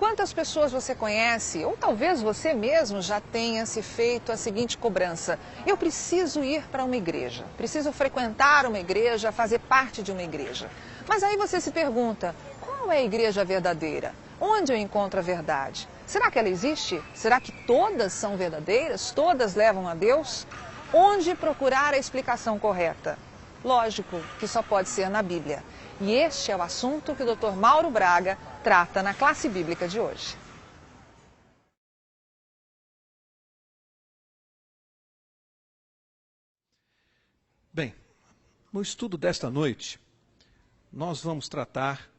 Quantas pessoas você conhece, ou talvez você mesmo já tenha se feito a seguinte cobrança: eu preciso ir para uma igreja, preciso frequentar uma igreja, fazer parte de uma igreja. Mas aí você se pergunta: qual é a igreja verdadeira? Onde eu encontro a verdade? Será que ela existe? Será que todas são verdadeiras? Todas levam a Deus? Onde procurar a explicação correta? Lógico que só pode ser na Bíblia. E este é o assunto que o Dr. Mauro Braga trata na classe bíblica de hoje. Bem, no estudo desta noite, nós vamos tratar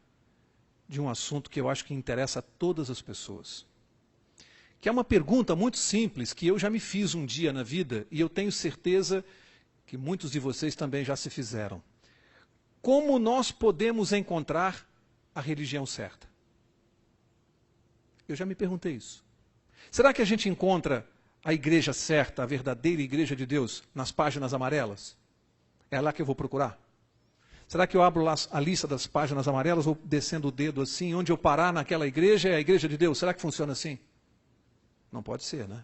de um assunto que eu acho que interessa a todas as pessoas. Que é uma pergunta muito simples que eu já me fiz um dia na vida e eu tenho certeza que muitos de vocês também já se fizeram. Como nós podemos encontrar a religião certa? Eu já me perguntei isso. Será que a gente encontra a igreja certa, a verdadeira igreja de Deus, nas páginas amarelas? É lá que eu vou procurar? Será que eu abro lá a lista das páginas amarelas, vou descendo o dedo assim, onde eu parar naquela igreja é a igreja de Deus? Será que funciona assim? Não pode ser, né?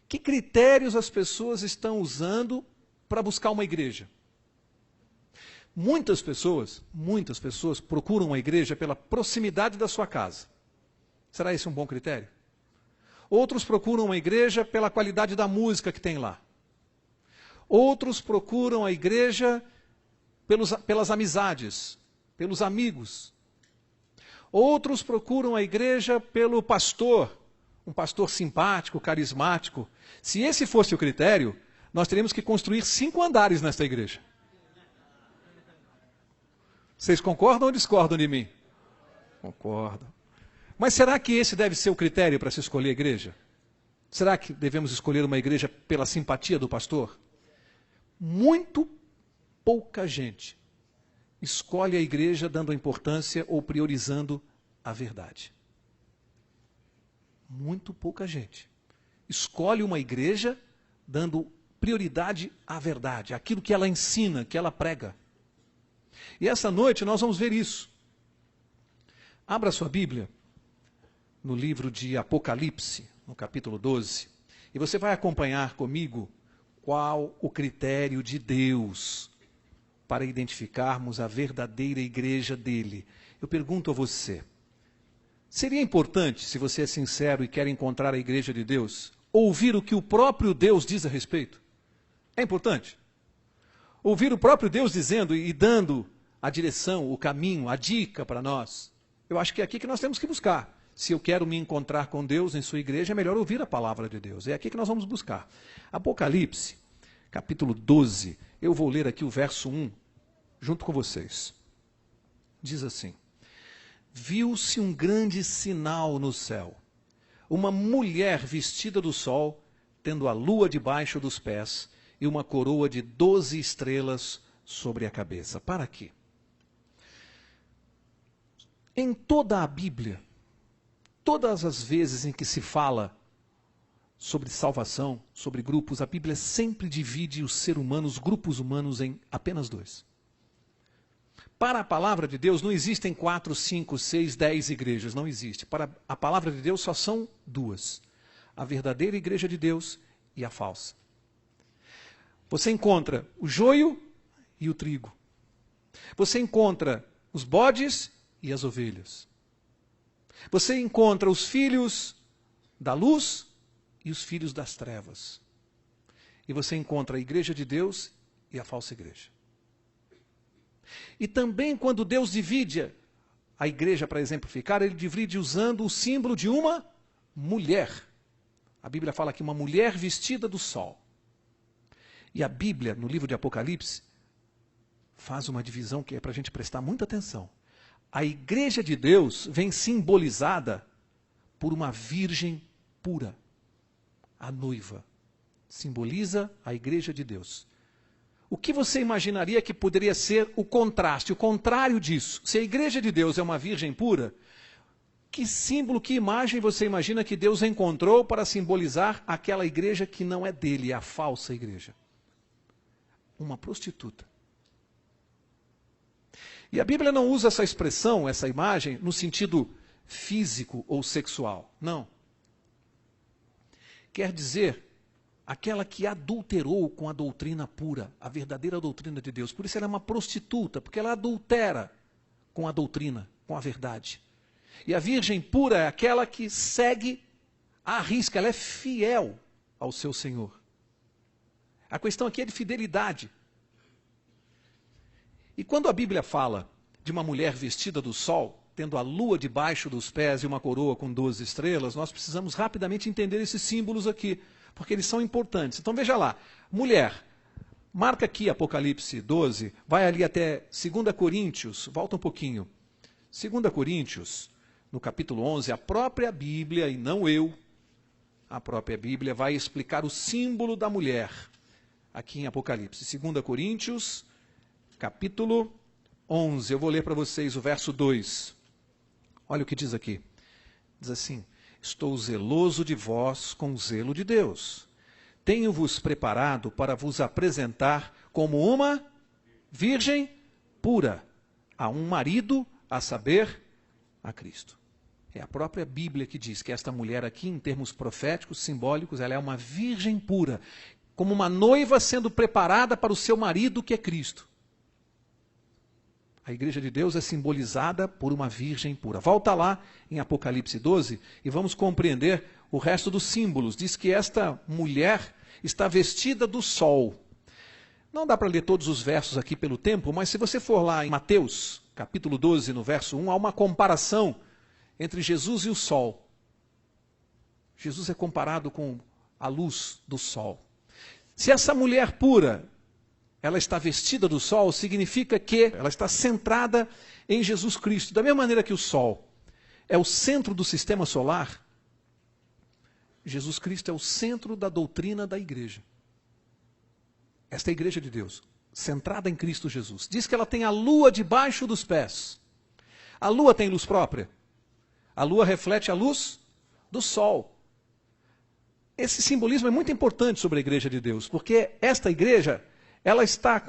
Que critérios as pessoas estão usando para buscar uma igreja? Muitas pessoas procuram uma igreja pela proximidade da sua casa. Será esse um bom critério? Outros procuram uma igreja pela qualidade da música que tem lá. Outros procuram a igreja pelas amizades, pelos amigos. Outros procuram a igreja pelo pastor, um pastor simpático, carismático. Se esse fosse o critério, nós teríamos que construir 5 andares nesta igreja. Vocês concordam ou discordam de mim? Concordam. Mas será que esse deve ser o critério para se escolher a igreja? Será que devemos escolher uma igreja pela simpatia do pastor? Muito pouca gente escolhe a igreja dando importância ou priorizando a verdade. Muito pouca gente escolhe uma igreja dando prioridade à verdade, aquilo que ela ensina, que ela prega. E essa noite nós vamos ver isso. Abra sua Bíblia no livro de Apocalipse, no capítulo 12, e você vai acompanhar comigo qual o critério de Deus para identificarmos a verdadeira igreja dele. Eu pergunto a você, seria importante, se você é sincero e quer encontrar a igreja de Deus, ouvir o que o próprio Deus diz a respeito? É importante? Ouvir o próprio Deus dizendo e dando a direção, o caminho, a dica para nós. Eu acho que é aqui que nós temos que buscar. Se eu quero me encontrar com Deus em sua igreja, é melhor ouvir a palavra de Deus. É aqui que nós vamos buscar. Apocalipse, capítulo 12. Eu vou ler aqui o verso 1, junto com vocês. Diz assim: viu-se um grande sinal no céu. Uma mulher vestida do sol, tendo a lua debaixo dos pés, e uma coroa de 12 estrelas sobre a cabeça. Para aqui. Em toda a Bíblia, todas as vezes em que se fala sobre salvação, sobre grupos, a Bíblia sempre divide os seres humanos, os grupos humanos, em apenas 2. Para a palavra de Deus não existem 4, 5, 6, 10 igrejas, não existe. Para a palavra de Deus só são 2. A verdadeira igreja de Deus e a falsa. Você encontra o joio e o trigo. Você encontra os bodes e as ovelhas. Você encontra os filhos da luz e os filhos das trevas. E você encontra a igreja de Deus e a falsa igreja. E também quando Deus divide a igreja para exemplificar, ele divide usando o símbolo de uma mulher. A Bíblia fala que uma mulher vestida do sol. E a Bíblia, no livro de Apocalipse, faz uma divisão que é para a gente prestar muita atenção. A igreja de Deus vem simbolizada por uma virgem pura. A noiva simboliza a igreja de Deus. O que você imaginaria que poderia ser o contraste, o contrário disso? Se a igreja de Deus é uma virgem pura, que símbolo, que imagem você imagina que Deus encontrou para simbolizar aquela igreja que não é dele, é a falsa igreja? Uma prostituta. E a Bíblia não usa essa expressão, essa imagem, no sentido físico ou sexual. Não. Quer dizer, aquela que adulterou com a doutrina pura, a verdadeira doutrina de Deus. Por isso ela é uma prostituta, porque ela adultera com a doutrina, com a verdade. E a virgem pura é aquela que segue à risca, ela é fiel ao seu Senhor. A questão aqui é de fidelidade. E quando a Bíblia fala de uma mulher vestida do sol, tendo a lua debaixo dos pés e uma coroa com 12 estrelas, nós precisamos rapidamente entender esses símbolos aqui, porque eles são importantes. Então veja lá, mulher, marca aqui Apocalipse 12, vai ali até 2 Coríntios, volta um pouquinho. 2 Coríntios, no capítulo 11, a própria Bíblia, e não eu, a própria Bíblia vai explicar o símbolo da mulher, aqui em Apocalipse. 2 Coríntios, capítulo 11, eu vou ler para vocês o verso 2. Olha o que diz aqui. Diz assim: estou zeloso de vós com o zelo de Deus. Tenho-vos preparado para vos apresentar como uma virgem pura a um marido, a saber, a Cristo. É a própria Bíblia que diz que esta mulher aqui, em termos proféticos, simbólicos, ela é uma virgem pura, como uma noiva sendo preparada para o seu marido, que é Cristo. A igreja de Deus é simbolizada por uma virgem pura. Volta lá em Apocalipse 12 e vamos compreender o resto dos símbolos. Diz que esta mulher está vestida do sol. Não dá para ler todos os versos aqui pelo tempo, mas se você for lá em Mateus, capítulo 12, no verso 1, há uma comparação entre Jesus e o sol. Jesus é comparado com a luz do sol. Se essa mulher pura, ela está vestida do sol, significa que ela está centrada em Jesus Cristo. Da mesma maneira que o sol é o centro do sistema solar, Jesus Cristo é o centro da doutrina da igreja. Esta é a igreja de Deus, centrada em Cristo Jesus. Diz que ela tem a lua debaixo dos pés. A lua tem luz própria. A lua reflete a luz do sol. Esse simbolismo é muito importante sobre a igreja de Deus, porque esta igreja, ela está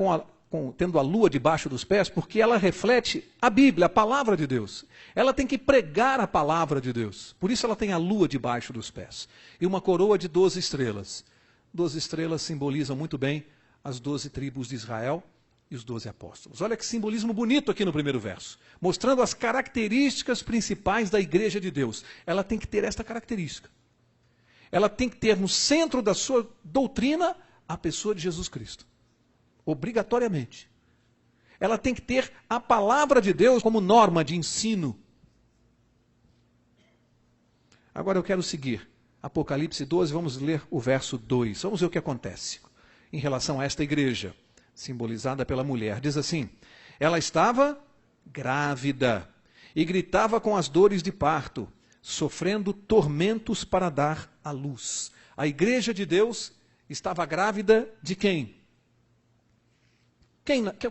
tendo a lua debaixo dos pés porque ela reflete a Bíblia, a palavra de Deus. Ela tem que pregar a palavra de Deus. Por isso ela tem a lua debaixo dos pés. E uma coroa de 12 estrelas. 12 estrelas simbolizam muito bem as 12 tribos de Israel e os 12 apóstolos. Olha que simbolismo bonito aqui no primeiro verso. Mostrando as características principais da igreja de Deus. Ela tem que ter esta característica. Ela tem que ter no centro da sua doutrina a pessoa de Jesus Cristo. Obrigatoriamente. Ela tem que ter a palavra de Deus como norma de ensino. Agora eu quero seguir. Apocalipse 12, vamos ler o verso 2. Vamos ver o que acontece em relação a esta igreja, simbolizada pela mulher. Diz assim: ela estava grávida e gritava com as dores de parto, sofrendo tormentos para dar à luz. A igreja de Deus estava grávida de quem?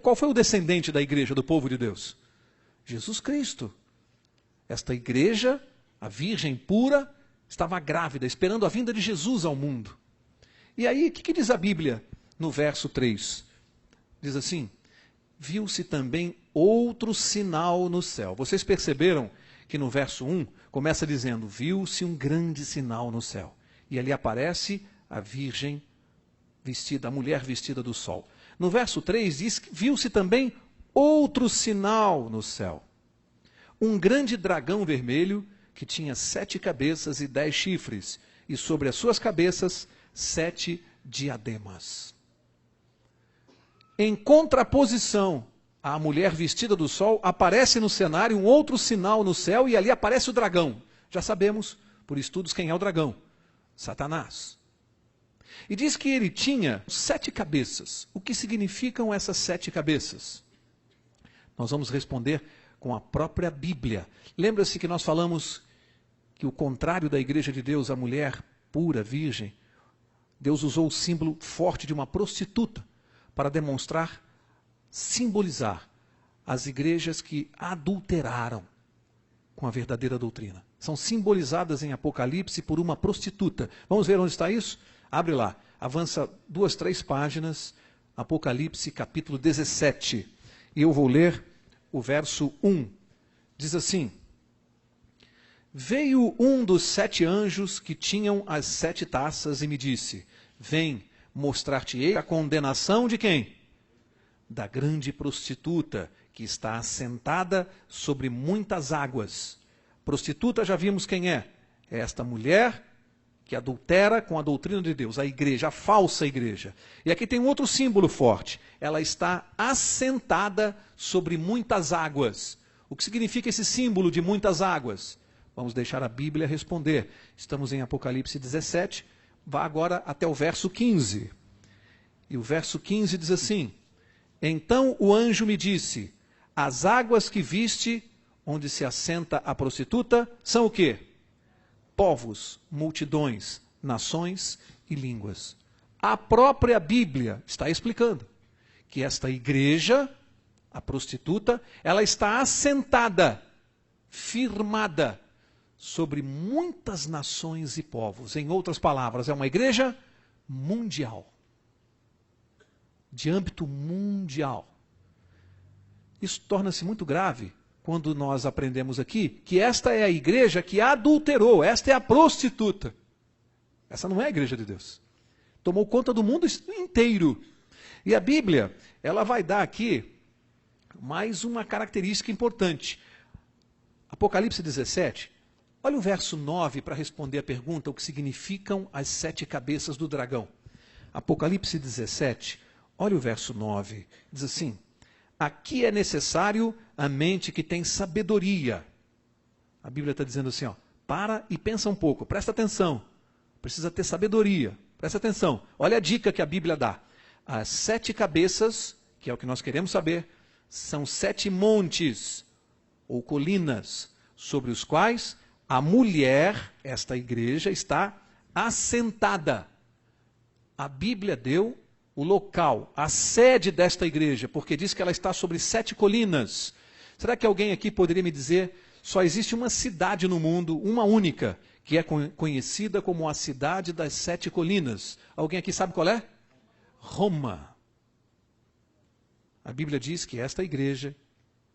Qual foi o descendente da igreja, do povo de Deus? Jesus Cristo. Esta igreja, a virgem pura, estava grávida, esperando a vinda de Jesus ao mundo. E aí, o que diz a Bíblia no verso 3? Diz assim: viu-se também outro sinal no céu. Vocês perceberam que no verso 1 começa dizendo: viu-se um grande sinal no céu. E ali aparece a virgem vestida, a mulher vestida do sol. No verso 3 diz que viu-se também outro sinal no céu. Um grande dragão vermelho que tinha 7 cabeças e 10 chifres, e sobre as suas cabeças 7 diademas. Em contraposição à mulher vestida do sol, aparece no cenário um outro sinal no céu, e ali aparece o dragão. Já sabemos, por estudos, quem é o dragão: Satanás. E diz que ele tinha 7 cabeças. O que significam essas 7 cabeças? Nós vamos responder com a própria Bíblia. Lembra-se que nós falamos que o contrário da igreja de Deus, a mulher pura, virgem, Deus usou o símbolo forte de uma prostituta para demonstrar, simbolizar as igrejas que adulteraram com a verdadeira doutrina. São simbolizadas em Apocalipse por uma prostituta. Vamos ver onde está isso? Abre lá, avança 2, 3 páginas, Apocalipse capítulo 17. E eu vou ler o verso 1. Diz assim: Veio um dos 7 anjos que tinham as 7 taças e me disse: vem, mostrar-te-ei a condenação de quem? Da grande prostituta, que está assentada sobre muitas águas. Prostituta, já vimos quem é. É esta mulher que adultera com a doutrina de Deus, a igreja, a falsa igreja. E aqui tem um outro símbolo forte. Ela está assentada sobre muitas águas. O que significa esse símbolo de muitas águas? Vamos deixar a Bíblia responder. Estamos em Apocalipse 17. Vá agora até o verso 15. E o verso 15 diz assim: então o anjo me disse: as águas que viste, onde se assenta a prostituta, são o quê? Povos, multidões, nações e línguas. A própria Bíblia está explicando que esta igreja, a prostituta, ela está assentada, firmada, sobre muitas nações e povos. Em outras palavras, é uma igreja mundial. De âmbito mundial. Isso torna-se muito grave quando nós aprendemos aqui que esta é a igreja que adulterou, esta é a prostituta. Essa não é a igreja de Deus. Tomou conta do mundo inteiro. E a Bíblia, ela vai dar aqui mais uma característica importante. Apocalipse 17, olha o verso 9 para responder a pergunta, o que significam as 7 cabeças do dragão. Apocalipse 17, olha o verso 9, diz assim: aqui é necessário a mente que tem sabedoria. A Bíblia está dizendo assim, ó, para e pensa um pouco, presta atenção. Precisa ter sabedoria, presta atenção. Olha a dica que a Bíblia dá. As 7 cabeças, que é o que nós queremos saber, são 7 montes ou colinas, sobre os quais a mulher, esta igreja, está assentada. A Bíblia deu o local, a sede desta igreja, porque diz que ela está sobre 7 colinas. Será que alguém aqui poderia me dizer, só existe uma cidade no mundo, uma única, que é conhecida como a cidade das 7 colinas? Alguém aqui sabe qual é? Roma. A Bíblia diz que esta igreja,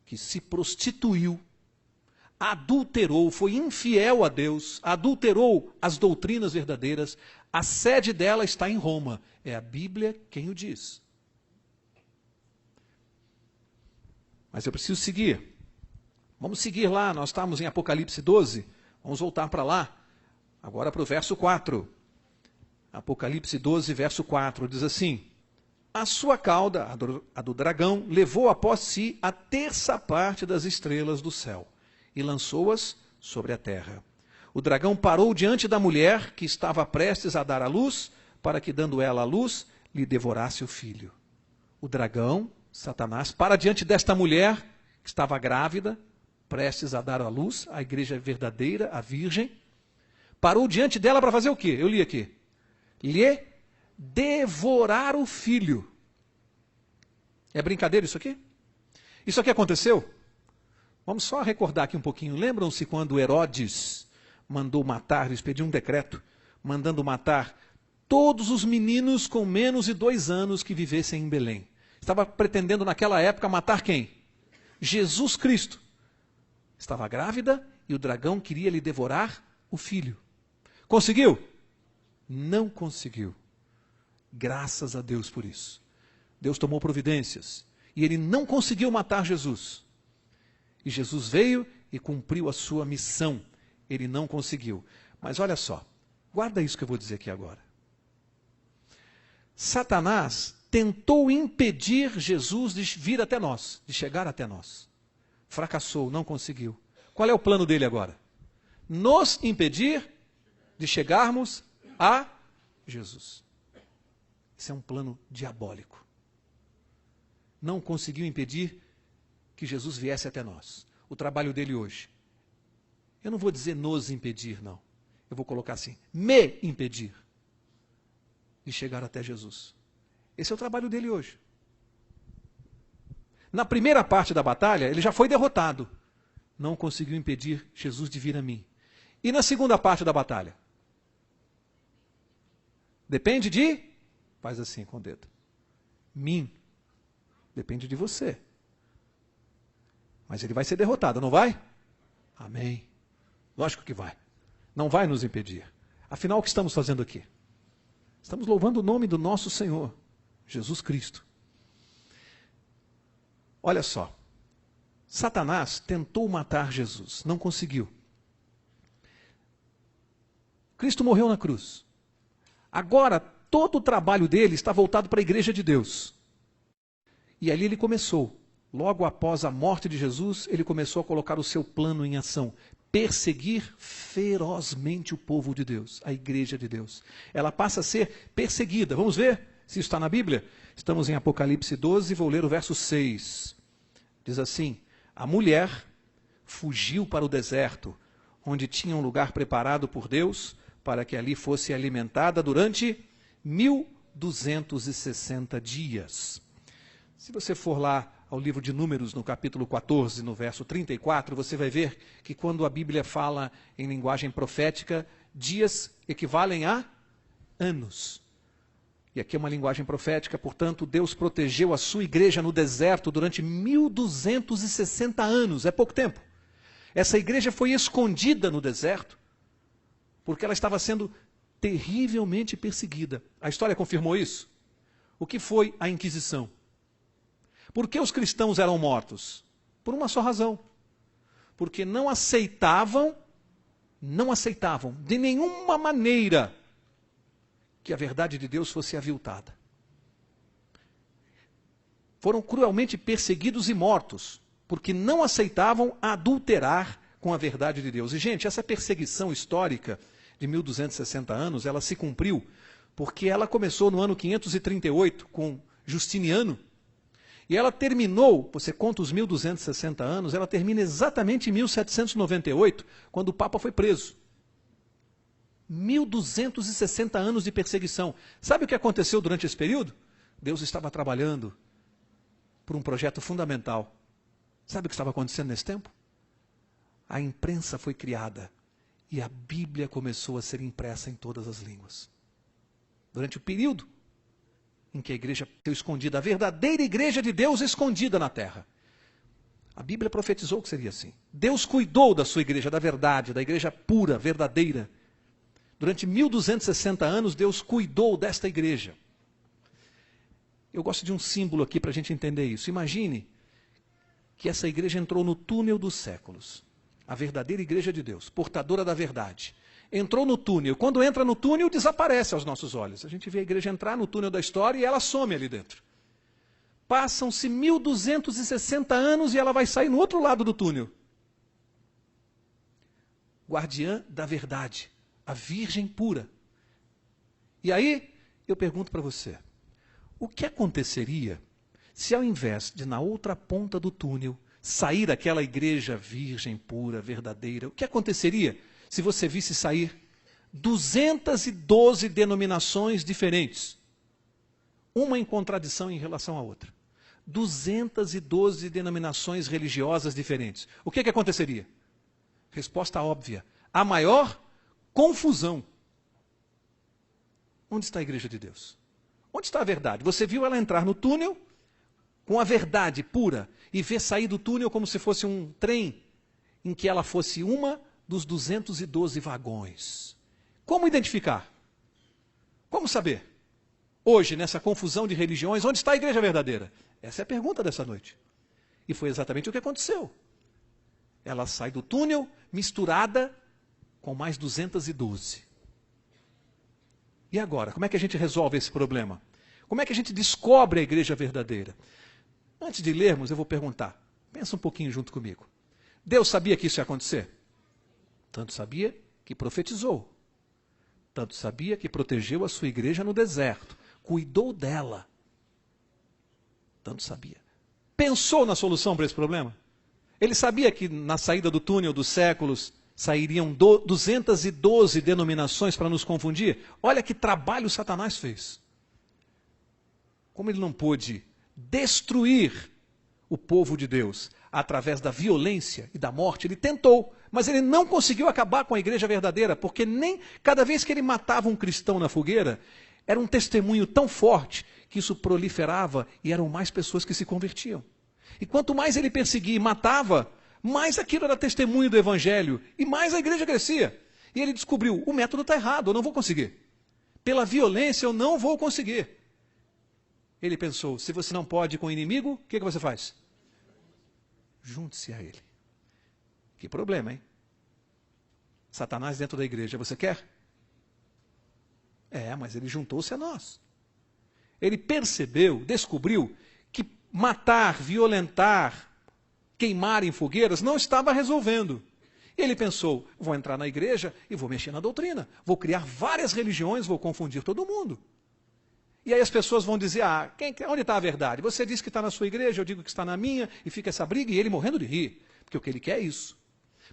que se prostituiu, adulterou, foi infiel a Deus, adulterou as doutrinas verdadeiras, a sede dela está em Roma. É a Bíblia quem o diz. Mas eu preciso seguir. Vamos seguir lá, nós estamos em Apocalipse 12, vamos voltar para lá, agora para o verso 4. Apocalipse 12, verso 4, diz assim: a sua cauda, a do dragão, levou após si a 1/3 parte das estrelas do céu e lançou-as sobre a terra. O dragão parou diante da mulher que estava prestes a dar à luz, para que, dando ela à luz, lhe devorasse o filho. O dragão, Satanás, para diante desta mulher que estava grávida, prestes a dar à luz, a igreja verdadeira, a virgem, parou diante dela para fazer o quê? Eu li aqui. Lhe devorar o filho. É brincadeira isso aqui? Isso aqui aconteceu? Vamos só recordar aqui um pouquinho. Lembram-se quando Herodes mandou matar, expediu um decreto, mandando matar todos os meninos com menos de 2 anos que vivessem em Belém. Estava pretendendo naquela época matar quem? Jesus Cristo. Estava grávida e o dragão queria lhe devorar o filho. Conseguiu? Não conseguiu. Graças a Deus por isso. Deus tomou providências e ele não conseguiu matar Jesus. E Jesus veio e cumpriu a sua missão. Ele não conseguiu. Mas olha só, guarda isso que eu vou dizer aqui agora. Satanás tentou impedir Jesus de vir até nós, de chegar até nós. Fracassou, não conseguiu. Qual é o plano dele agora? Nos impedir de chegarmos a Jesus. Isso é um plano diabólico. Não conseguiu impedir que Jesus viesse até nós. O trabalho dele hoje. Eu não vou dizer nos impedir, não. Eu vou colocar assim, me impedir de chegar até Jesus. Esse é o trabalho dele hoje. Na primeira parte da batalha, ele já foi derrotado. Não conseguiu impedir Jesus de vir a mim. E na segunda parte da batalha? Depende de... Faz assim com o dedo. Mim. Depende de você. Mas ele vai ser derrotado, não vai? Amém. Lógico que vai. Não vai nos impedir. Afinal, o que estamos fazendo aqui? Estamos louvando o nome do nosso Senhor, Jesus Cristo. Olha só. Satanás tentou matar Jesus, não conseguiu. Cristo morreu na cruz. Agora, todo o trabalho dele está voltado para a igreja de Deus. E ali ele começou. Logo após a morte de Jesus, ele começou a colocar o seu plano em ação. Perseguir ferozmente o povo de Deus, a igreja de Deus. Ela passa a ser perseguida. Vamos ver se isso está na Bíblia? Estamos em Apocalipse 12, vou ler o verso 6. Diz assim: a mulher fugiu para o deserto, onde tinha um lugar preparado por Deus, para que ali fosse alimentada durante 1260 dias. Se você for lá ao livro de Números, no capítulo 14, no verso 34, você vai ver que quando a Bíblia fala em linguagem profética, dias equivalem a anos. E aqui é uma linguagem profética, portanto, Deus protegeu a sua igreja no deserto durante 1260 anos, é pouco tempo. Essa igreja foi escondida no deserto, porque ela estava sendo terrivelmente perseguida. A história confirmou isso. O que foi a Inquisição? Por que os cristãos eram mortos? Por uma só razão. Porque não aceitavam de nenhuma maneira que a verdade de Deus fosse aviltada. Foram cruelmente perseguidos e mortos, porque não aceitavam adulterar com a verdade de Deus. E, gente, essa perseguição histórica de 1260 anos, ela se cumpriu porque ela começou no ano 538 com Justiniano, e ela terminou, você conta os 1260 anos, ela termina exatamente em 1798, quando o Papa foi preso. 1260 anos de perseguição. Sabe o que aconteceu durante esse período? Deus estava trabalhando por um projeto fundamental. Sabe o que estava acontecendo nesse tempo? A imprensa foi criada e a Bíblia começou a ser impressa em todas as línguas. Durante o período em que a igreja foi escondida, a verdadeira igreja de Deus escondida na terra. A Bíblia profetizou que seria assim. Deus cuidou da sua igreja, da verdade, da igreja pura, verdadeira. Durante 1260 anos, Deus cuidou desta igreja. Eu gosto de um símbolo aqui para a gente entender isso. Imagine que essa igreja entrou no túnel dos séculos. A verdadeira igreja de Deus, portadora da verdade. Entrou no túnel. Quando entra no túnel, desaparece aos nossos olhos. A gente vê a igreja entrar no túnel da história e ela some ali dentro. Passam-se 1260 anos e ela vai sair no outro lado do túnel. Guardiã da verdade. A Virgem pura. E aí, eu pergunto para você, o que aconteceria se ao invés de na outra ponta do túnel sair aquela igreja virgem, pura, verdadeira, o que aconteceria se você visse sair 212 denominações diferentes, uma em contradição em relação à outra? 212 denominações religiosas diferentes. O que aconteceria? Resposta óbvia. A maior confusão. Onde está a igreja de Deus? Onde está a verdade? Você viu ela entrar no túnel com a verdade pura e ver sair do túnel como se fosse um trem em que ela fosse uma dos 212 vagões. Como identificar? Como saber? Hoje, nessa confusão de religiões, onde está a igreja verdadeira? Essa é a pergunta dessa noite. E foi exatamente o que aconteceu. Ela sai do túnel misturada com mais 212. E agora, como é que a gente resolve esse problema? Como é que a gente descobre a igreja verdadeira? Antes de lermos, eu vou perguntar. Pensa um pouquinho junto comigo. Deus sabia que isso ia acontecer? Tanto sabia que profetizou. Tanto sabia que protegeu a sua igreja no deserto. Cuidou dela. Tanto sabia. Pensou na solução para esse problema? Ele sabia que na saída do túnel dos séculos sairiam 212 denominações para nos confundir? Olha que trabalho Satanás fez. Como ele não pôde destruir o povo de Deus através da violência e da morte, ele tentou, mas ele não conseguiu acabar com a igreja verdadeira, porque nem cada vez que ele matava um cristão na fogueira, era um testemunho tão forte que isso proliferava e eram mais pessoas que se convertiam. E quanto mais ele perseguia e matava, mais aquilo era testemunho do evangelho e mais a igreja crescia. E ele descobriu, o método está errado, eu não vou conseguir. Pela violência eu não vou conseguir. Ele pensou, se você não pode com o inimigo, o que você faz? Junte-se a ele. Que problema, hein? Satanás dentro da igreja, você quer? Mas ele juntou-se a nós. Ele percebeu, descobriu que matar, violentar, queimar em fogueiras não estava resolvendo. Ele pensou, vou entrar na igreja e vou mexer na doutrina. Vou criar várias religiões, vou confundir todo mundo. E aí as pessoas vão dizer, onde está a verdade? Você diz que está na sua igreja, eu digo que está na minha, e fica essa briga, e ele morrendo de rir, porque o que ele quer é isso.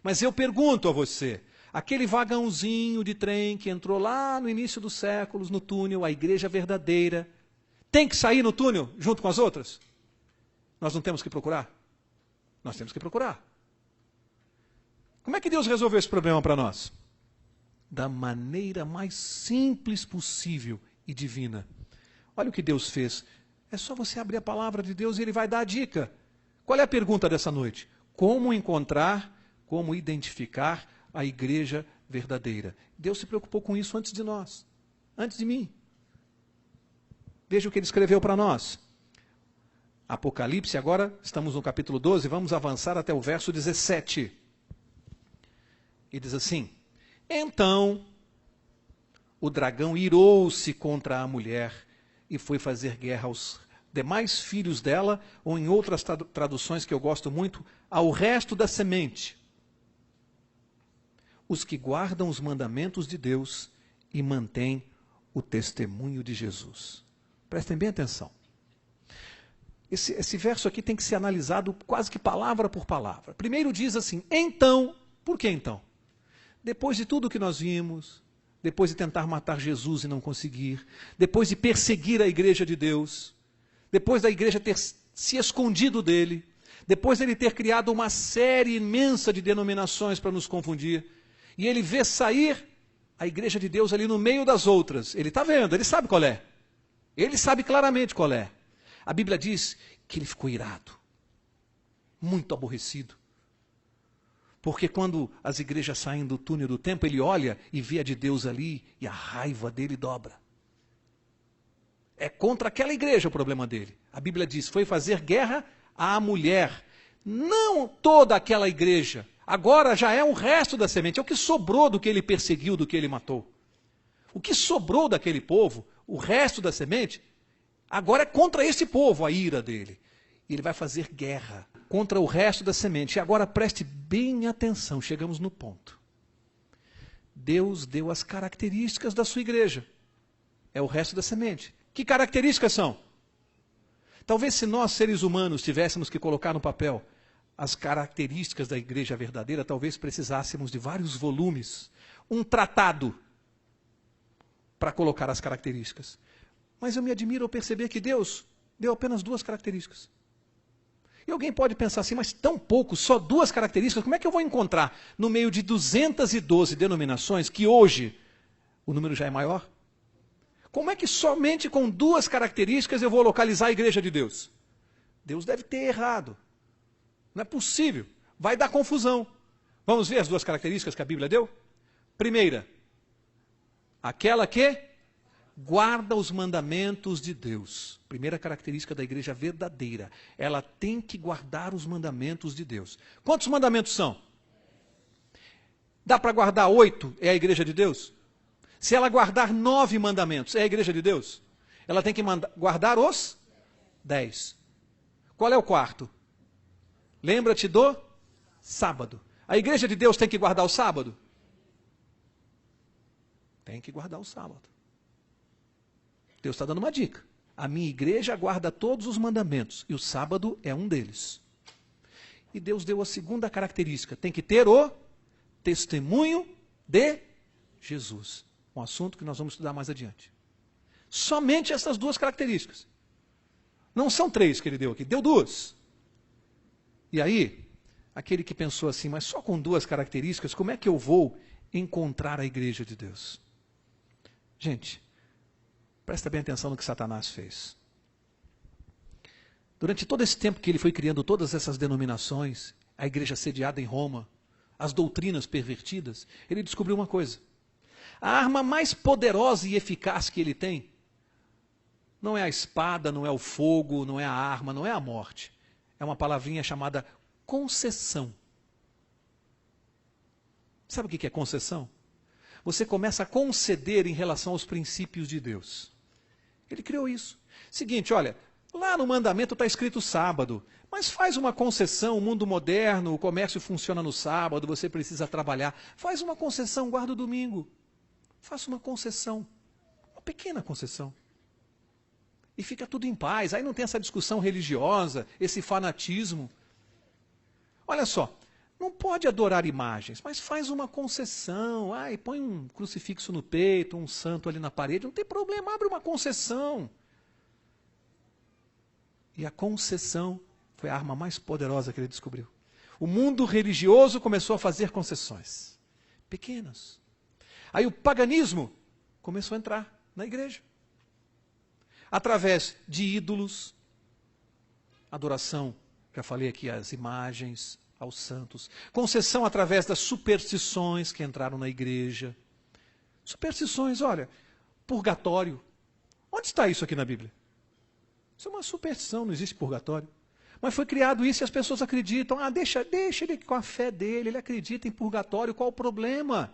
Mas eu pergunto a você, aquele vagãozinho de trem que entrou lá no início dos séculos, no túnel, a igreja verdadeira, tem que sair no túnel junto com as outras? Nós não temos que procurar? Nós temos que procurar. Como é que Deus resolveu esse problema para nós? Da maneira mais simples possível e divina. Olha o que Deus fez. É só você abrir a palavra de Deus e Ele vai dar a dica. Qual é a pergunta dessa noite? Como encontrar, como identificar a igreja verdadeira? Deus se preocupou com isso antes de nós, antes de mim. Veja o que Ele escreveu para nós. Apocalipse, agora estamos no capítulo 12, vamos avançar até o verso 17. E diz assim, então o dragão irou-se contra a mulher e foi fazer guerra aos demais filhos dela, ou em outras traduções que eu gosto muito, ao resto da semente. Os que guardam os mandamentos de Deus e mantêm o testemunho de Jesus. Prestem bem atenção. Esse verso aqui tem que ser analisado quase que palavra por palavra. Primeiro diz assim, então, por que então? Depois de tudo que nós vimos, depois de tentar matar Jesus e não conseguir, depois de perseguir a igreja de Deus, depois da igreja ter se escondido dele, depois de ele ter criado uma série imensa de denominações para nos confundir, e ele vê sair a igreja de Deus ali no meio das outras. Ele está vendo, ele sabe qual é. Ele sabe claramente qual é. A Bíblia diz que ele ficou irado, muito aborrecido. Porque quando as igrejas saem do túnel do tempo, ele olha e vê a de Deus ali e a raiva dele dobra. É contra aquela igreja o problema dele. A Bíblia diz, foi fazer guerra à mulher. Não toda aquela igreja. Agora já é o resto da semente. É o que sobrou do que ele perseguiu, do que ele matou. O que sobrou daquele povo, o resto da semente, agora é contra esse povo a ira dele. E ele vai fazer guerra contra o resto da semente. E agora preste bem atenção, chegamos no ponto. Deus deu as características da sua igreja. É o resto da semente. Que características são? Talvez se nós, seres humanos, tivéssemos que colocar no papel as características da igreja verdadeira, talvez precisássemos de vários volumes, um tratado para colocar as características. Mas eu me admiro ao perceber que Deus deu apenas 2 características. E alguém pode pensar assim, mas tão pouco, só 2 características, como é que eu vou encontrar no meio de 212 denominações, que hoje o número já é maior? Como é que somente com 2 características eu vou localizar a igreja de Deus? Deus deve ter errado. Não é possível. Vai dar confusão. Vamos ver as 2 características que a Bíblia deu? Primeira, aquela que guarda os mandamentos de Deus. Primeira característica da igreja verdadeira. Ela tem que guardar os mandamentos de Deus. Quantos mandamentos são? Dá para guardar 8? É a igreja de Deus? Se ela guardar 9 mandamentos, é a igreja de Deus? Ela tem que guardar os 10. Qual é o quarto? Lembra-te do sábado. A igreja de Deus tem que guardar o sábado? Tem que guardar o sábado. Deus está dando uma dica. A minha igreja guarda todos os mandamentos, e o sábado é um deles. E Deus deu a segunda característica. Tem que ter o testemunho de Jesus. Um assunto que nós vamos estudar mais adiante. Somente essas 2 características. Não são 3 que ele deu aqui, deu 2. E aí, aquele que pensou assim, mas só com 2 características, como é que eu vou encontrar a igreja de Deus? Gente, presta bem atenção no que Satanás fez. Durante todo esse tempo que ele foi criando todas essas denominações, a igreja sediada em Roma, as doutrinas pervertidas, ele descobriu uma coisa. A arma mais poderosa e eficaz que ele tem não é a espada, não é o fogo, não é a arma, não é a morte. É uma palavrinha chamada concessão. Sabe o que é concessão? Você começa a conceder em relação aos princípios de Deus. Ele criou isso. Seguinte, olha, lá no mandamento está escrito sábado, mas faz uma concessão, o mundo moderno, o comércio funciona no sábado, você precisa trabalhar. Faz uma concessão, guarda o domingo. Faça uma concessão, uma pequena concessão. E fica tudo em paz. Aí não tem essa discussão religiosa, esse fanatismo. Olha só, não pode adorar imagens, mas faz uma concessão. Ai, põe um crucifixo no peito, um santo ali na parede, não tem problema, abre uma concessão. E a concessão foi a arma mais poderosa que ele descobriu. O mundo religioso começou a fazer concessões pequenas. Aí o paganismo começou a entrar na igreja. Através de ídolos, adoração, já falei aqui, as imagens, aos santos. Concessão através das superstições que entraram na igreja. Superstições, olha, purgatório. Onde está isso aqui na Bíblia? Isso é uma superstição, não existe purgatório. Mas foi criado isso e as pessoas acreditam. Ah, deixa ele com a fé dele, ele acredita em purgatório, qual o problema?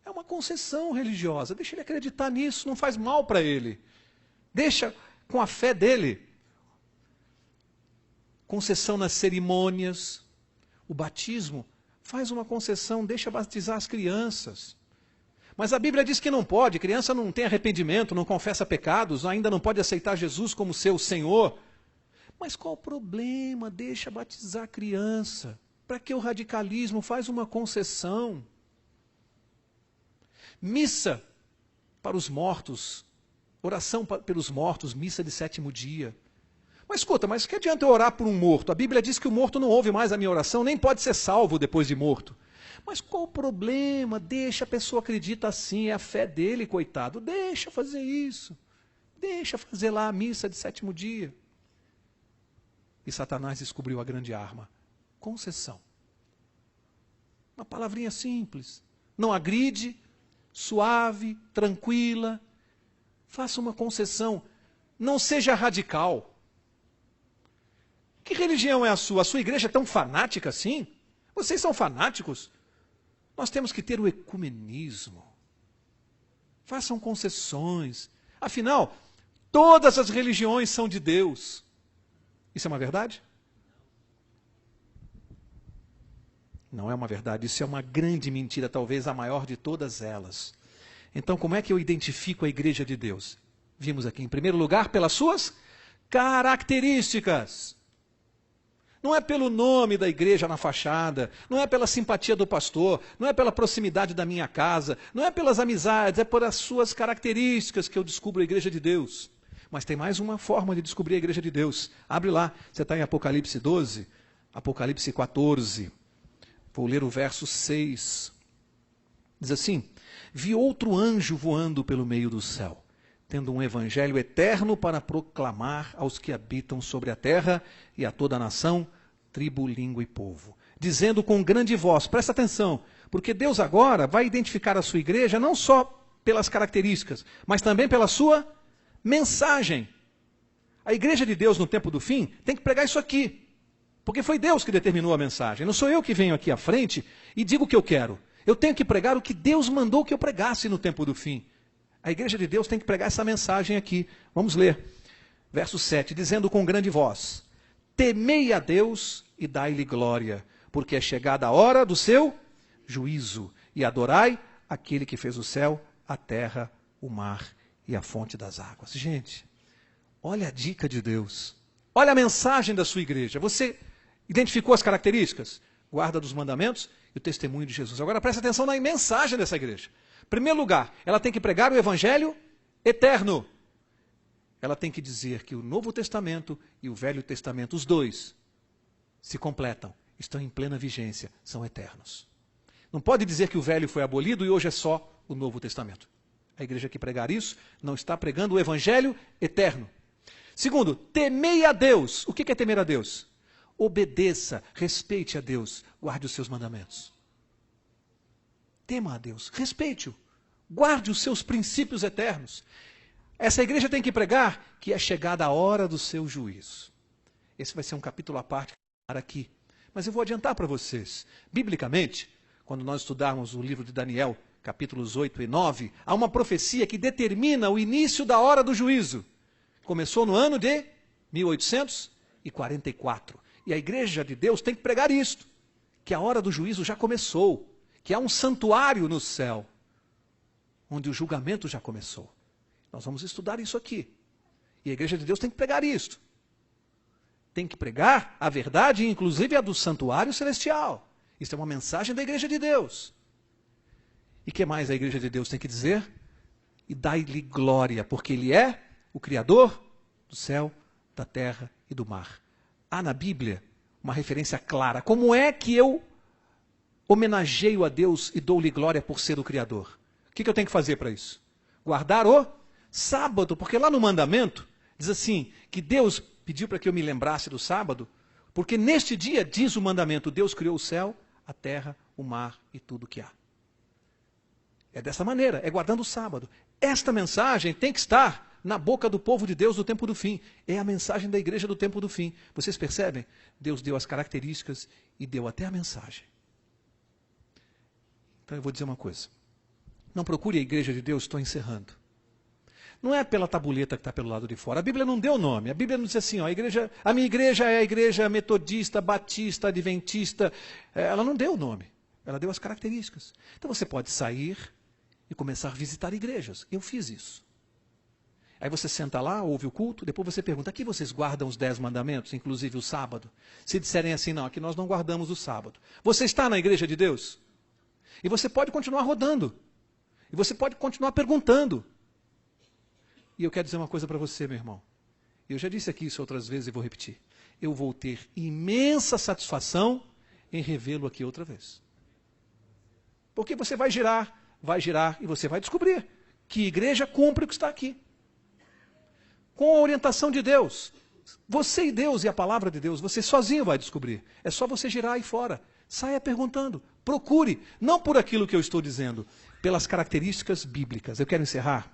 É uma concessão religiosa, deixa ele acreditar nisso, não faz mal para ele. Deixa com a fé dele. Concessão nas cerimônias. O batismo faz uma concessão, deixa batizar as crianças. Mas a Bíblia diz que não pode, criança não tem arrependimento, não confessa pecados, ainda não pode aceitar Jesus como seu Senhor. Mas qual o problema? Deixa batizar a criança. Para que o radicalismo? Faz uma concessão. Missa para os mortos, oração pelos mortos, missa de 7º dia. Mas escuta, mas que adianta eu orar por um morto? A Bíblia diz que o morto não ouve mais a minha oração, nem pode ser salvo depois de morto. Mas qual o problema? Deixa, a pessoa acredita assim, é a fé dele, coitado. Deixa fazer isso. Deixa fazer lá a missa de 7º dia. E Satanás descobriu a grande arma. Concessão. Uma palavrinha simples. Não agride, suave, tranquila. Faça uma concessão. Não seja radical. Que religião é a sua? A sua igreja é tão fanática assim? Vocês são fanáticos? Nós temos que ter o ecumenismo. Façam concessões. Afinal, todas as religiões são de Deus. Isso é uma verdade? Não é uma verdade, isso é uma grande mentira, talvez a maior de todas elas. Então, como é que eu identifico a igreja de Deus? Vimos aqui, em primeiro lugar, pelas suas características. Não é pelo nome da igreja na fachada, não é pela simpatia do pastor, não é pela proximidade da minha casa, não é pelas amizades, é por as suas características que eu descubro a igreja de Deus. Mas tem mais uma forma de descobrir a igreja de Deus. Abre lá, você está em Apocalipse 12, Apocalipse 14. Vou ler o verso 6. Diz assim: vi outro anjo voando pelo meio do céu, tendo um evangelho eterno para proclamar aos que habitam sobre a terra e a toda a nação, tribo, língua e povo, dizendo com grande voz, presta atenção, porque Deus agora vai identificar a sua igreja não só pelas características, mas também pela sua mensagem. A igreja de Deus no tempo do fim tem que pregar isso aqui, porque foi Deus que determinou a mensagem. Não sou eu que venho aqui à frente e digo o que eu quero. Eu tenho que pregar o que Deus mandou que eu pregasse no tempo do fim. A igreja de Deus tem que pregar essa mensagem aqui. Vamos ler. Verso 7, dizendo com grande voz: temei a Deus e dai-lhe glória, porque é chegada a hora do seu juízo, e adorai aquele que fez o céu, a terra, o mar e a fonte das águas. Gente, olha a dica de Deus. Olha a mensagem da sua igreja. Você identificou as características? Guarda dos mandamentos e o testemunho de Jesus. Agora presta atenção na mensagem dessa igreja. Em primeiro lugar, ela tem que pregar o evangelho eterno. Ela tem que dizer que o Novo Testamento e o Velho Testamento, os dois, se completam, estão em plena vigência, são eternos. Não pode dizer que o Velho foi abolido e hoje é só o Novo Testamento. A igreja que pregar isso não está pregando o evangelho eterno. Segundo, temei a Deus. O que é temer a Deus? obedeça, respeite a Deus, guarde os seus mandamentos. Tema a Deus, respeite-o, guarde os seus princípios eternos. Essa igreja tem que pregar que é chegada a hora do seu juízo. Esse vai ser um capítulo à parte aqui. Mas eu vou adiantar para vocês. Biblicamente, quando nós estudarmos o livro de Daniel, capítulos 8 e 9, há uma profecia que determina o início da hora do juízo. Começou no ano de 1844. E a igreja de Deus tem que pregar isto, que a hora do juízo já começou, que há um santuário no céu, onde o julgamento já começou. Nós vamos estudar isso aqui. E a igreja de Deus tem que pregar isto. Tem que pregar a verdade, inclusive a do santuário celestial. Isso é uma mensagem da igreja de Deus. E o que mais a igreja de Deus tem que dizer? E dai-lhe glória, porque Ele é o Criador do céu, da terra e do mar. Há na Bíblia uma referência clara. Como é que eu homenageio a Deus e dou-lhe glória por ser o Criador? O que eu tenho que fazer para isso? Guardar o sábado, porque lá no mandamento diz assim, que Deus pediu para que eu me lembrasse do sábado, porque neste dia, diz o mandamento, Deus criou o céu, a terra, o mar e tudo o que há. É dessa maneira, é guardando o sábado. Esta mensagem tem que estar na boca do povo de Deus do tempo do fim. É a mensagem da igreja do tempo do fim. Vocês percebem? Deus deu as características e deu até a mensagem. Então eu vou dizer uma coisa. Não procure a igreja de Deus, estou encerrando. Não é pela tabuleta que está pelo lado de fora. A Bíblia não deu nome. A Bíblia não diz assim, ó, a minha igreja é a igreja metodista, batista, adventista. Ela não deu nome. Ela deu as características. Então você pode sair e começar a visitar igrejas. Eu fiz isso. Aí você senta lá, ouve o culto, depois você pergunta, aqui vocês guardam os 10 mandamentos, inclusive o sábado? Se disserem assim, não, aqui nós não guardamos o sábado. Você está na igreja de Deus? E você pode continuar rodando. E você pode continuar perguntando. E eu quero dizer uma coisa para você, meu irmão. Eu já disse aqui isso outras vezes e vou repetir. Eu vou ter imensa satisfação em revê-lo aqui outra vez. Porque você vai girar e você vai descobrir que igreja cumpre o que está aqui. Com a orientação de Deus. Você e Deus e a palavra de Deus, você sozinho vai descobrir. É só você girar aí fora. Saia perguntando. Procure. Não por aquilo que eu estou dizendo, pelas características bíblicas. Eu quero encerrar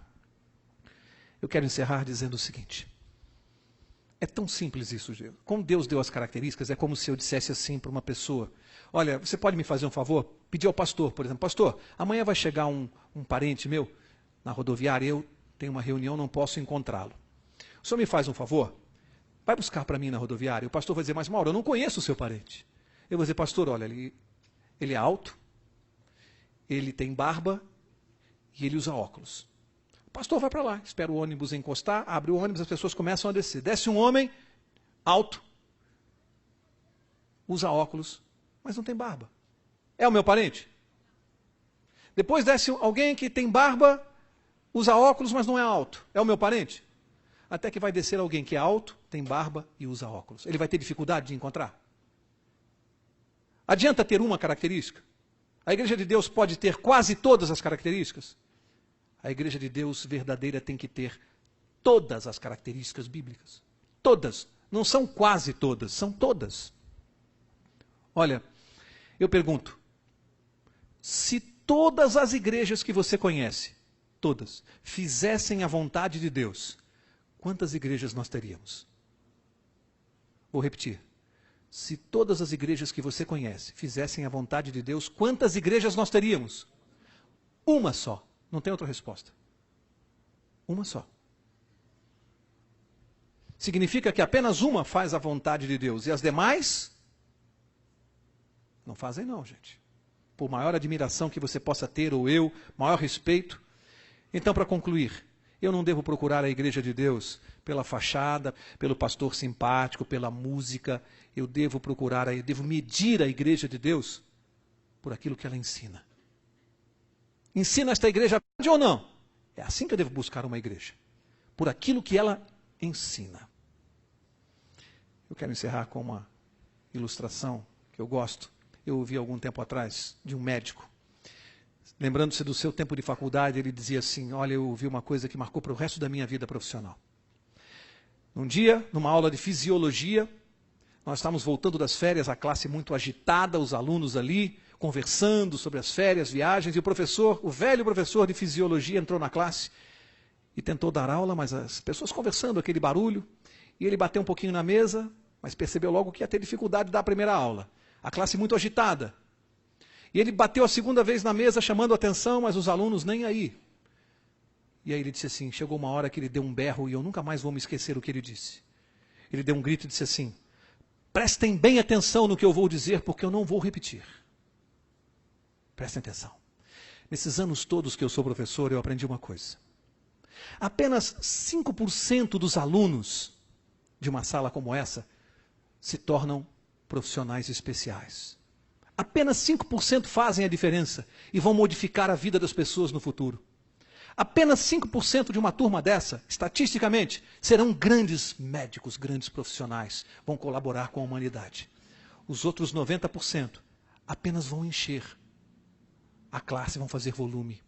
dizendo o seguinte. É tão simples isso, como Deus deu as características, é como se eu dissesse assim para uma pessoa, olha, você pode me fazer um favor? Pedir ao pastor, por exemplo, pastor, amanhã vai chegar um parente meu na rodoviária, eu tenho uma reunião, não posso encontrá-lo. O senhor me faz um favor? Vai buscar para mim na rodoviária. O pastor vai dizer, mas Mauro, eu não conheço o seu parente. Eu vou dizer, pastor, olha, ele é alto, ele tem barba e ele usa óculos. O pastor vai para lá, espera o ônibus encostar, abre o ônibus, as pessoas começam a descer. Desce um homem alto, usa óculos, mas não tem barba. É o meu parente? Depois desce alguém que tem barba, usa óculos, mas não é alto. É o meu parente? Até que vai descer alguém que é alto, tem barba e usa óculos. Ele vai ter dificuldade de encontrar? Adianta ter uma característica? A igreja de Deus pode ter quase todas as características? A igreja de Deus verdadeira tem que ter todas as características bíblicas. Todas. Não são quase todas, são todas. Olha, eu pergunto, se todas as igrejas que você conhece, todas, fizessem a vontade de Deus, quantas igrejas nós teríamos? Vou repetir. Se todas as igrejas que você conhece fizessem a vontade de Deus, quantas igrejas nós teríamos? Uma só. Não tem outra resposta. Uma só. Significa que apenas uma faz a vontade de Deus e as demais não fazem não, gente. Por maior admiração que você possa ter, ou eu, maior respeito. Então, para concluir, eu não devo procurar a igreja de Deus pela fachada, pelo pastor simpático, pela música. Eu devo medir a igreja de Deus por aquilo que ela ensina. Ensina esta igreja ou não? É assim que eu devo buscar uma igreja. Por aquilo que ela ensina. Eu quero encerrar com uma ilustração que eu gosto. Eu ouvi algum tempo atrás de um médico. Lembrando-se do seu tempo de faculdade, ele dizia assim, olha, eu ouvi uma coisa que marcou para o resto da minha vida profissional. Um dia, numa aula de fisiologia, Nós estávamos voltando das férias, a classe muito agitada, os alunos ali, conversando sobre as férias, viagens, e o professor, o velho professor de fisiologia, entrou na classe e tentou dar aula, mas as pessoas conversando, aquele barulho, e ele bateu um pouquinho na mesa, mas percebeu logo que ia ter dificuldade de dar a primeira aula. A classe muito agitada. E ele bateu a segunda vez na mesa, chamando a atenção, mas os alunos nem aí. E aí ele disse assim, chegou uma hora que ele deu um berro, e eu nunca mais vou me esquecer o que ele disse. Ele deu um grito e disse assim, prestem bem atenção no que eu vou dizer, porque eu não vou repetir. Prestem atenção. Nesses anos todos que eu sou professor, eu aprendi uma coisa. Apenas 5% dos alunos de uma sala como essa se tornam profissionais especiais. Apenas 5% fazem a diferença e vão modificar a vida das pessoas no futuro. Apenas 5% de uma turma dessa, estatisticamente, serão grandes médicos, grandes profissionais, vão colaborar com a humanidade. Os outros 90% apenas vão encher a classe, vão fazer volume.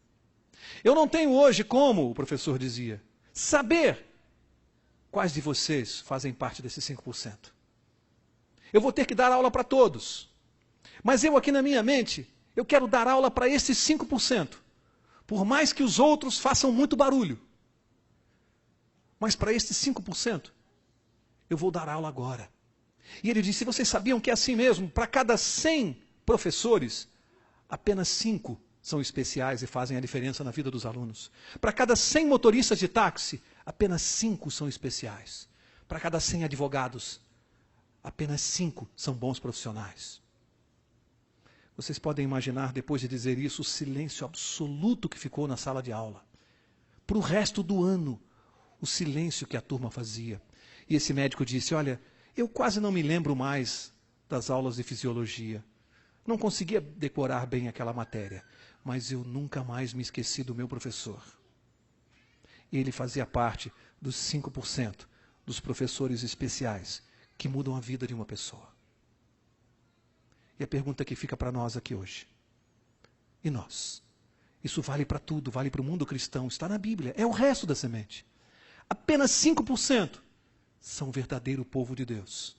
Eu não tenho hoje como, o professor dizia, saber quais de vocês fazem parte desses 5%. Eu vou ter que dar aula para todos. Mas eu aqui na minha mente, eu quero dar aula para esses 5%. Por mais que os outros façam muito barulho. Mas para esses 5%, eu vou dar aula agora. E ele disse, vocês sabiam que é assim mesmo? Para cada 100 professores, apenas 5 são especiais e fazem a diferença na vida dos alunos. Para cada 100 motoristas de táxi, apenas 5 são especiais. Para cada 100 advogados, apenas 5 são bons profissionais. Vocês podem imaginar, depois de dizer isso, o silêncio absoluto que ficou na sala de aula. Para o resto do ano, o silêncio que a turma fazia. E esse médico disse, olha, eu quase não me lembro mais das aulas de fisiologia. Não conseguia decorar bem aquela matéria, mas eu nunca mais me esqueci do meu professor. Ele fazia parte dos 5% dos professores especiais que mudam a vida de uma pessoa. E a pergunta que fica para nós aqui hoje. E nós? Isso vale para tudo, vale para o mundo cristão, está na Bíblia, é o resto da semente. Apenas 5% são o verdadeiro povo de Deus.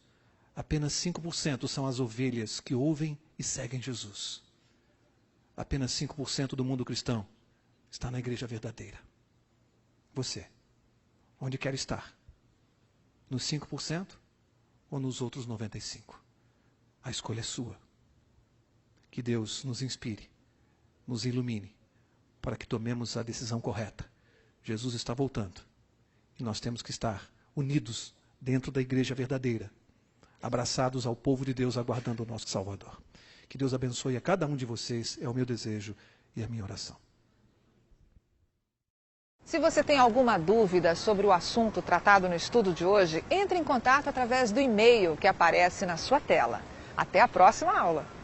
Apenas 5% são as ovelhas que ouvem e seguem Jesus. Apenas 5% do mundo cristão está na igreja verdadeira. Você, onde quer estar? Nos 5% ou nos outros 95%? A escolha é sua. Que Deus nos inspire, nos ilumine, para que tomemos a decisão correta. Jesus está voltando. E nós temos que estar unidos dentro da igreja verdadeira, abraçados ao povo de Deus, aguardando o nosso Salvador. Que Deus abençoe a cada um de vocês, é o meu desejo e a minha oração. Se você tem alguma dúvida sobre o assunto tratado no estudo de hoje, entre em contato através do e-mail que aparece na sua tela. Até a próxima aula!